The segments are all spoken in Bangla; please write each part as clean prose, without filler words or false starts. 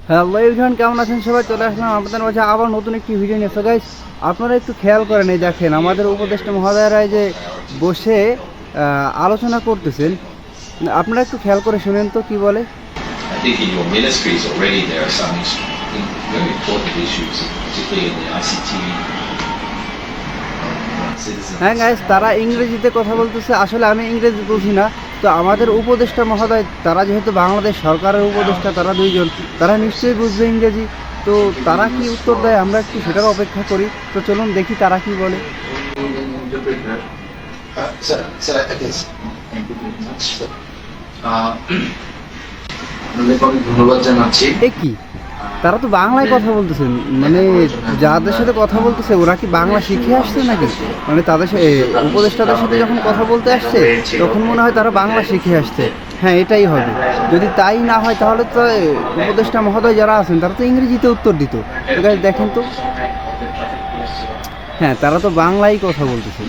হ্যালো এভরিওয়ান, কেমন আছেন সবাই? চলে আসলাম আপনাদের মাঝে আবার নতুন একটি ভিডিও নিয়ে। সো গাইস, আপনারা একটু খেয়াল করেন, এই দেখেন আমাদের উপদেষ্টা মহোদয়রাই যে বসে আলোচনা করতেছেন। আপনারা একটু খেয়াল করে শুনেন তো কি বলে। I think in your ministries already there are some very important issues, particularly in the ICT. হ্যাঁ গাইস, তারা ইংরেজিতে কথা বলতেছে, আসলে আমি ইংরেজি বুঝি না। তো আমাদের উপদেষ্টা মহোদয়, তারা যেহেতু বাংলাদেশ সরকারের উপদেষ্টা, তারা দুইজন, তারা নিশ্চয়ই বুঝবে ইংরেজি। তো তারা কি উত্তর দেয় আমরা একটু সেটার অপেক্ষা করি। তো চলুন দেখি তারা কি বলে। ধন্যবাদ জানাচ্ছি। এ কি, তারা তো বাংলায় কথা বলতেছেন, মানে যাদের সাথে কথা বলতেছে ওরা কি বাংলা শিখে আসছে নাকি? মানে তাদের সাথে উপদেষ্টাদের সাথে যখন কথা বলতে আসছে তখন মনে হয় তারা বাংলা শিখে আসছে। হ্যাঁ, এটাই হবে। যদি তাই না হয় তাহলে তো উপদেষ্টা মহোদয় যারা আছেন তারা তো ইংরেজিতে উত্তর দিত। তো গাইস দেখেন তো, হ্যাঁ তারা তো বাংলায় কথা বলতেছে।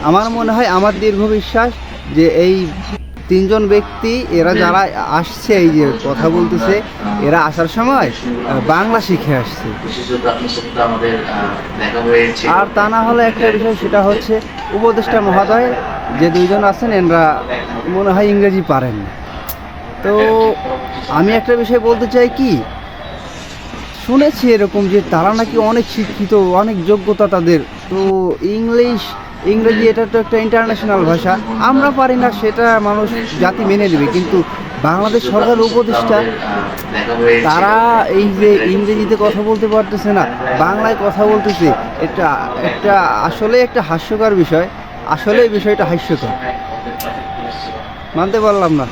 আমার মনে হয়, আমার দীর্ঘ বিশ্বাস যে এই তিনজন ব্যক্তি, এরা যারা আসছে এই যে কথা বলতেছে, এরা আসার সময় বাংলা শিখে আসছে। আর তা না হলে একটা বিষয়, সেটা হচ্ছে উপদেষ্টা মহোদয় যে দুইজন আছেন এনরা মনে হয় ইংরেজি পারেন না। তো আমি একটা বিষয় বলতে চাই কি, শুনেছি এরকম যে তারা নাকি অনেক শিক্ষিত, অনেক যোগ্যতা তাদের। তো ইংরেজি এটা তো একটা ইন্টারন্যাশনাল ভাষা, আমরা পারি না সেটা মানুষ জাতি মেনে নেবে, কিন্তু বাংলাদেশ সরকার উপদেষ্টা তারা এই যে ইংরেজিতে কথা বলতে পারতেছে না, বাংলায় কথা বলতেছে, এটা একটা আসলে একটা হাস্যকর বিষয়। আসলে এই বিষয়টা হাস্যকর, মানতে পারলাম না।